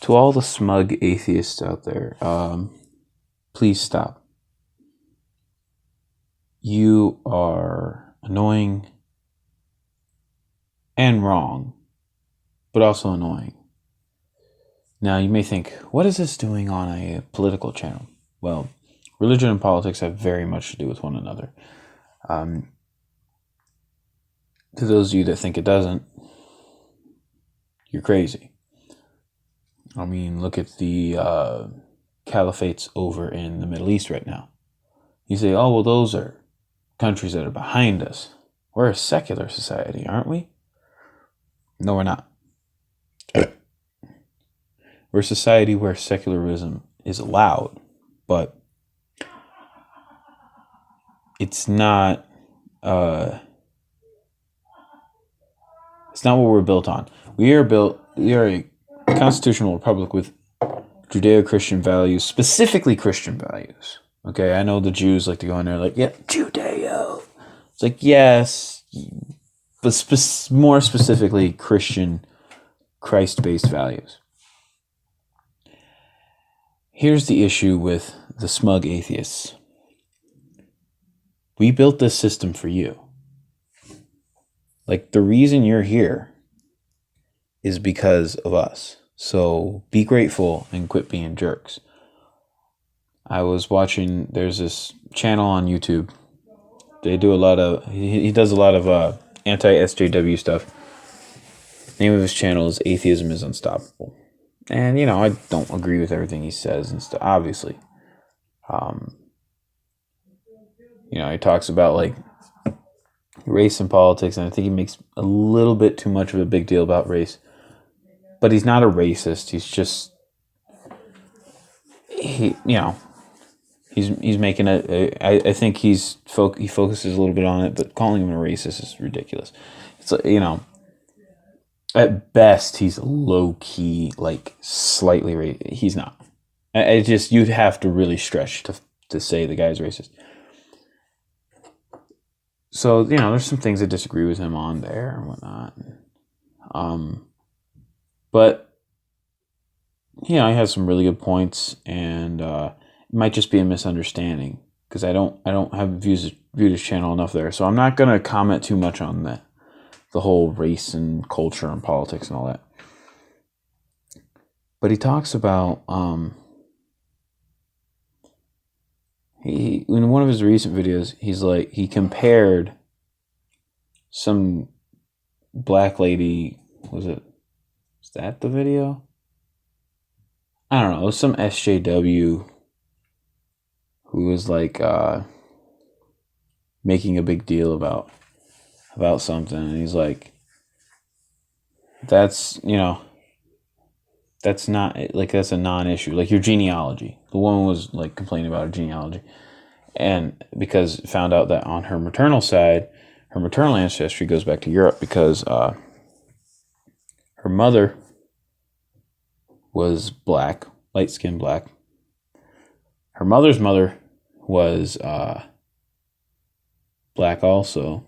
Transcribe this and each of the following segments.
To all the smug atheists out there, please stop. You are annoying and wrong, but also annoying. Now, you may think, what is this doing on a political channel? Well, religion and politics have very much to do with one another. To those of you that think it doesn't, you're crazy. I mean, look at the caliphates over in the Middle East right now. You say, oh, well, those are countries that are behind us. We're a secular society, aren't we? No, we're not. We're a society where secularism is allowed, but it's not. It's not what we're built on. We are a constitutional republic with Judeo-Christian values, specifically Christian values. Okay, I know the Jews like to go in there like, yeah, Judeo. It's like, yes, but more specifically Christian, Christ-based values. Here's the issue with the smug atheists. We built this system for you. Like, the reason you're here is because of us. So be grateful and quit being jerks. I was watching, there's this channel on YouTube. They do a lot of, he does a lot of anti-SJW stuff. The name of his channel is Atheism is Unstoppable. And, you know, I don't agree with everything he says and stuff, obviously. You know, he talks about, like, race and politics, and I think he makes a little bit too much of a big deal about race. But he's not a racist. He's just, he's making I think he focuses a little bit on it, but calling him a racist is ridiculous. It's like, you know, at best he's low key, like slightly racist. He's not. I just, you'd have to really stretch to say the guy's racist. So, you know, there's some things I disagree with him on there and whatnot. But, you know, he has some really good points, and it might just be a misunderstanding because I don't have viewed his channel enough there. So I'm not going to comment too much on the whole race and culture and politics and all that. But he talks about, in one of his recent videos, he's like, he compared some black lady, was that the video? I don't know, it was some SJW who was like making a big deal about something, and he's like, that's, you know, that's not, like, that's a non-issue. Like, your genealogy. The woman was like complaining about her genealogy, and because found out that on her maternal side, her maternal ancestry goes back to Europe because her mother was black, light-skinned black. Her mother's mother was black also.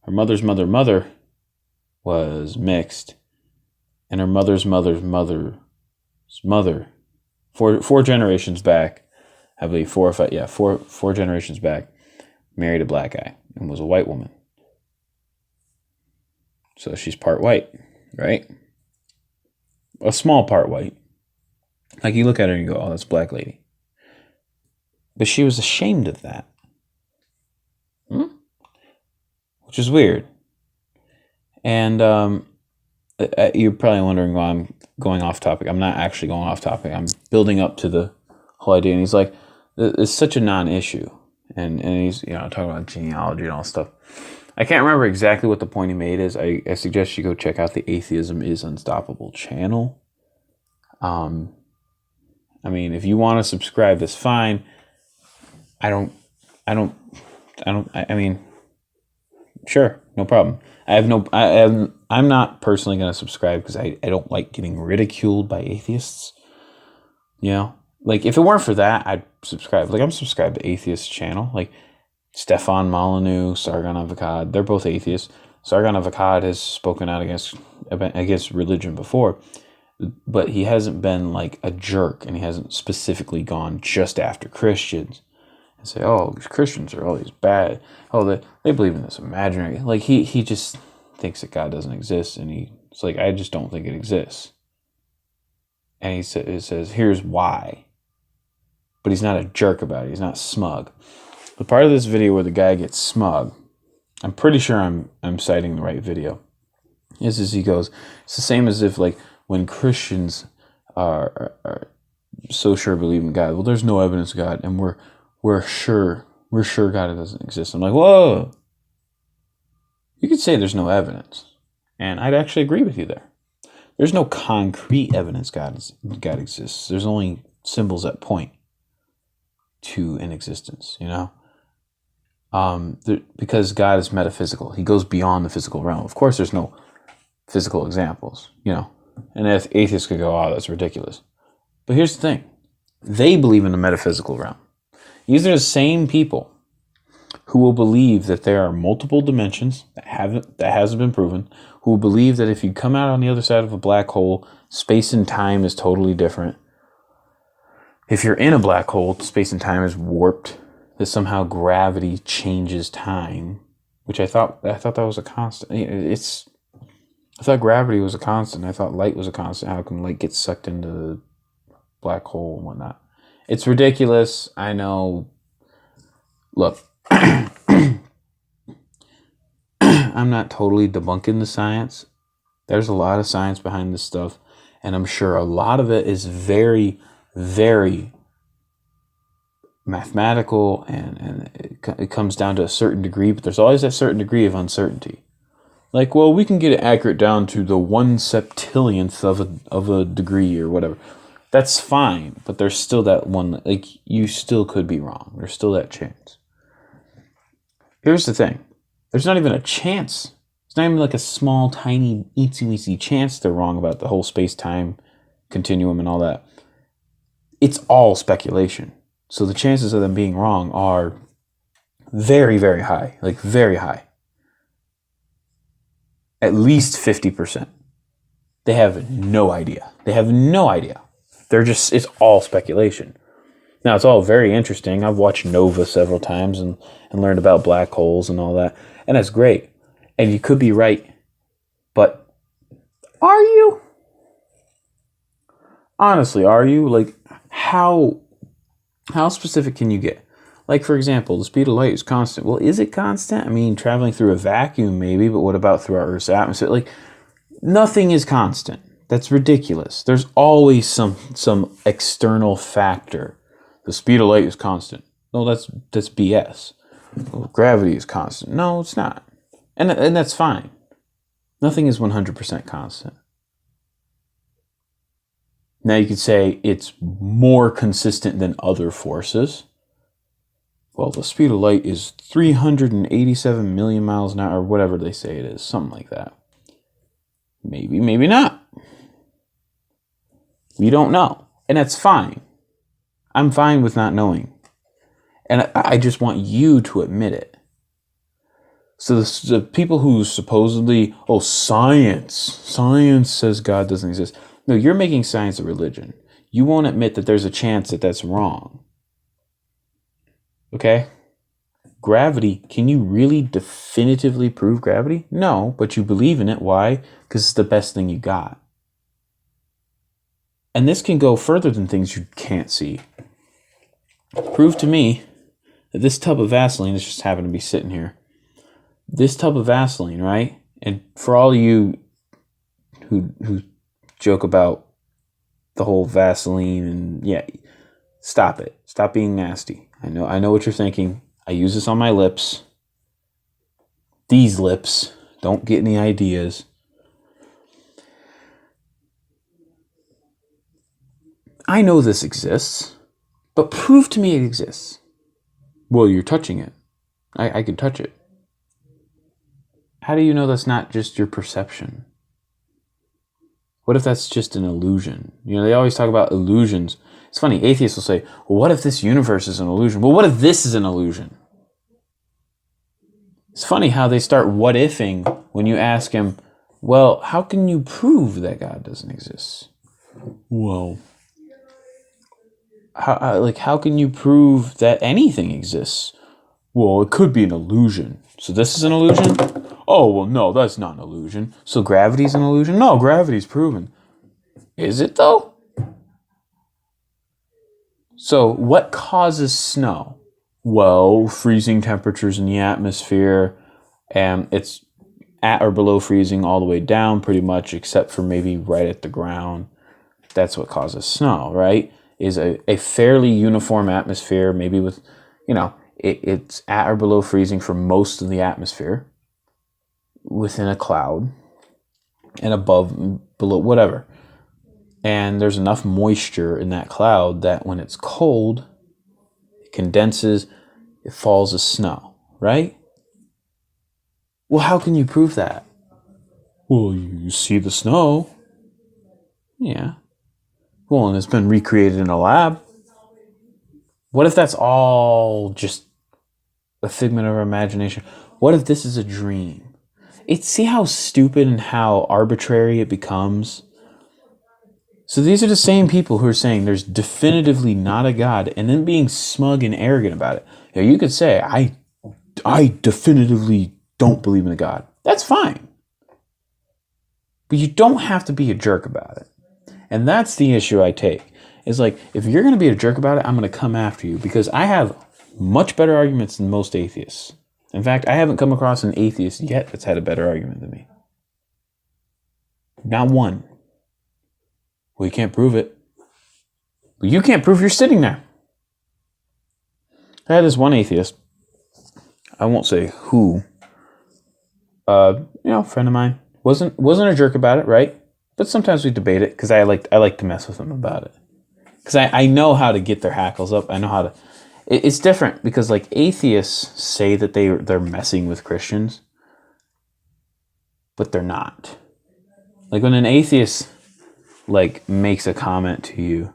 Her mother's mother was mixed, and her mother's mother, four generations back, I believe four generations back, married a black guy and was a white woman. So she's part white, right? A small part white. Like, you look at her and you go, oh, that's a black lady. But she was ashamed of that. Which is weird. And you're probably wondering why I'm going off topic. I'm not actually going off topic. I'm building up to the whole idea. And he's like, it's such a non-issue. And he's, you know, talking about genealogy and all this stuff. I can't remember exactly what the point he made is. I suggest you go check out the Atheism is Unstoppable channel. I mean, if you want to subscribe, that's fine. I mean, sure, no problem. I'm not personally going to subscribe because I don't like getting ridiculed by atheists. You know, like, if it weren't for that, I'd subscribe. Like, I'm subscribed to Atheists channel. Like, Stefan Molyneux, Sargon Avocad, they're both atheists. Sargon Avocad has spoken out against religion before. but he hasn't been like a jerk, and he hasn't specifically gone just after Christians and say, oh, these Christians are all these bad. Oh, they believe in this imaginary. Like he just thinks that God doesn't exist, and it's like, I just don't think it exists. And it says, here's why. But he's not a jerk about it. He's not smug. The part of this video where the guy gets smug, I'm pretty sure I'm citing the right video, is he goes, it's the same as if like when Christians are so sure believe in God. Well, there's no evidence of God, and we're sure God doesn't exist. I'm like, whoa. You could say there's no evidence, and I'd actually agree with you there. There's no concrete evidence God exists. There's only symbols that point to an existence, because God is metaphysical. He goes beyond the physical realm. Of course, there's no physical examples, and atheists could go, oh, that's ridiculous. But here's the thing. They believe in the metaphysical realm. These are the same people who will believe that there are multiple dimensions that hasn't been proven, who will believe that if you come out on the other side of a black hole, space and time is totally different. If you're in a black hole, space and time is warped, that somehow gravity changes time, which I thought that was a constant. I thought gravity was a constant. I thought light was a constant. How come light gets sucked into the black hole and whatnot? It's ridiculous. I know. Look, I'm not totally debunking the science. There's a lot of science behind this stuff, and I'm sure a lot of it is very, very mathematical, and it comes down to a certain degree, but there's always that certain degree of uncertainty. Like, well, we can get it accurate down to the 1/septillionth of a degree or whatever. That's fine, but there's still that one, like, you still could be wrong. There's still that chance. Here's the thing. There's not even a chance. It's not even like a small, tiny, eensy-weensy chance they're wrong about the whole space-time continuum and all that. It's all speculation. So the chances of them being wrong are very, very high. Like, very high. At least 50%. They have no idea. It's all speculation. Now, it's all very interesting. I've watched Nova several times and learned about black holes and all that. And that's great. And you could be right. But are you? Honestly, are you? Like, how specific can you get? Like, for example, the speed of light is constant. Well, is it constant? I mean, traveling through a vacuum, maybe, but what about through our Earth's atmosphere? Like, nothing is constant. That's ridiculous. There's always some external factor. The speed of light is constant. No, that's BS. Well, gravity is constant. No, it's not. And that's fine. Nothing is 100% constant. Now, you could say it's more consistent than other forces. Well, the speed of light is 387 million miles an hour, or whatever they say it is, something like that. Maybe, maybe not. We don't know. And that's fine. I'm fine with not knowing. And I just want you to admit it. So the people who supposedly, science says God doesn't exist. No, you're making science a religion. You won't admit that there's a chance that that's wrong. Okay? Gravity, can you really definitively prove gravity? No, but you believe in it. Why? Because it's the best thing you got. And this can go further than things you can't see. Prove to me that this tub of Vaseline is just happened to be sitting here. This tub of Vaseline, right? And for all you who joke about the whole Vaseline and stop it. Stop being nasty. I know what you're thinking. I use this on my lips. These lips. Don't get any ideas. I know this exists, but prove to me it exists. Well, you're touching it. I can touch it. How do you know that's not just your perception? What if that's just an illusion? They always talk about illusions. It's funny, atheists will say, well, what if this universe is an illusion? Well, what if this is an illusion? It's funny how they start what-ifing when you ask him, well, how can you prove that God doesn't exist? Well, how can you prove that anything exists? Well, it could be an illusion. So this is an illusion? Oh, well, no, that's not an illusion. So gravity's an illusion? No, gravity's proven. Is it though? So what causes snow? Well, freezing temperatures in the atmosphere, and it's at or below freezing all the way down pretty much, except for maybe right at the ground. That's what causes snow, right? Is a fairly uniform atmosphere, maybe with, it's at or below freezing for most of the atmosphere within a cloud and above, below, whatever. And there's enough moisture in that cloud that when it's cold, it condenses, it falls as snow, right? Well, how can you prove that? Well, you see the snow. Yeah. Well, and it's been recreated in a lab. What if that's all just a figment of our imagination? What if this is a dream? See how stupid and how arbitrary it becomes? So these are the same people who are saying there's definitively not a God and then being smug and arrogant about it. You could say, I definitively don't believe in a God. That's fine. But you don't have to be a jerk about it. And that's the issue I take. Is like, if you're going to be a jerk about it, I'm going to come after you because I have much better arguments than most atheists. In fact, I haven't come across an atheist yet that's had a better argument than me. Not one. Well, you can't prove it. But you can't prove you're sitting there. I had this one atheist. I won't say who. Friend of mine. Wasn't a jerk about it, right? But sometimes we debate it because I like to mess with them about it. Because I know how to get their hackles up. I know how to. It's different because like atheists say that they're messing with Christians, but they're not. Like when an atheist like makes a comment to you,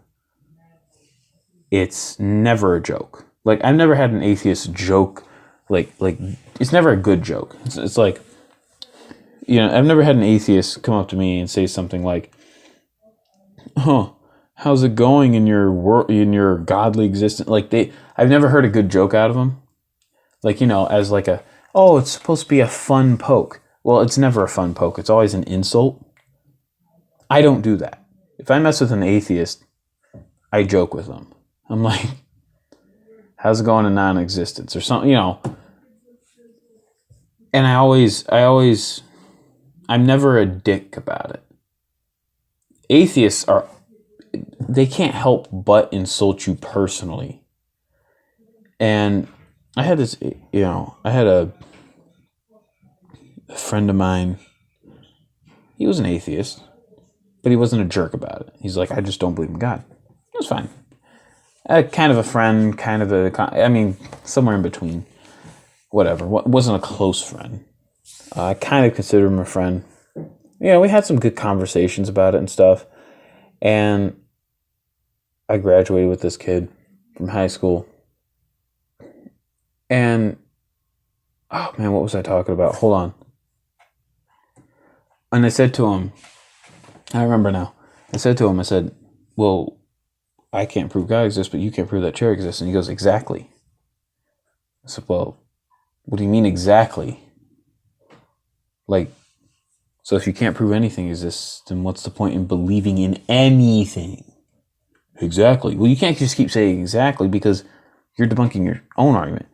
it's never a joke. Like I've never had an atheist joke. Like it's never a good joke. It's like, I've never had an atheist come up to me and say something like, "Oh, how's it going in your godly existence?" I've never heard a good joke out of them. As like it's supposed to be a fun poke. Well, it's never a fun poke. It's always an insult. I don't do that. If I mess with an atheist, I joke with them. I'm like, "How's it going in non-existence?" or something, And I'm never a dick about it. Atheists they can't help but insult you personally. And I had this, I had a friend of mine. He was an atheist, but he wasn't a jerk about it. He's like, "I just don't believe in God." It was fine. Kind of a friend, somewhere in between. Whatever. Wasn't a close friend. I kind of consider him a friend. We had some good conversations about it and stuff. And I graduated with this kid from high school. And, oh man, what was I talking about? Hold on. And I said to him, I remember now. I said, "Well, I can't prove God exists, but you can't prove that chair exists." And he goes, "Exactly." I said, "Well, what do you mean exactly? So if you can't prove anything exists, then what's the point in believing in anything?" "Exactly." Well, you can't just keep saying exactly because you're debunking your own argument.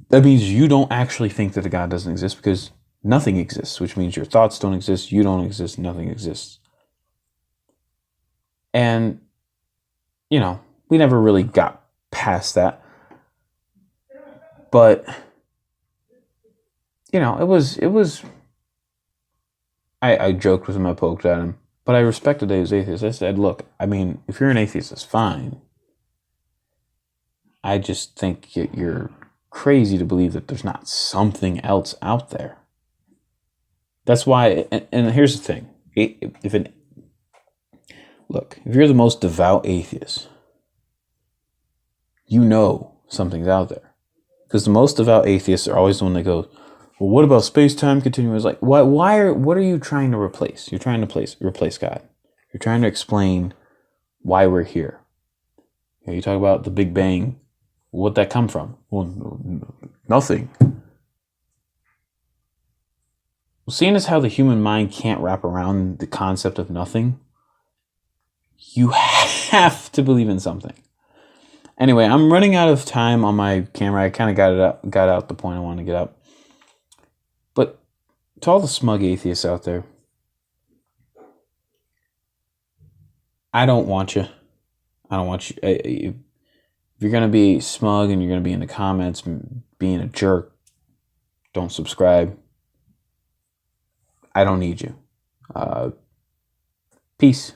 That means you don't actually think that a God doesn't exist because nothing exists, which means your thoughts don't exist, you don't exist, nothing exists. And, we never really got past that. But, it was, I joked with him, I poked at him, but I respected that he was atheist. I said, "Look, if you're an atheist, that's fine. I just think you're crazy to believe that there's not something else out there." That's why, and here's the thing. If you're the most devout atheist, something's out there. Because the most devout atheists are always the one that goes, "Well, what about space-time continuum?" It's like, what are you trying to replace? You're trying to replace God. You're trying to explain why we're here. You talk about the Big Bang. What'd that come from? Well, nothing. Well, seeing as how the human mind can't wrap around the concept of nothing, you have to believe in something. Anyway, I'm running out of time on my camera. I kind of got out the point I wanted to get up. But to all the smug atheists out there, I don't want you. I don't want you. If you're going to be smug and you're going to be in the comments being a jerk, don't subscribe. I don't need you. Peace.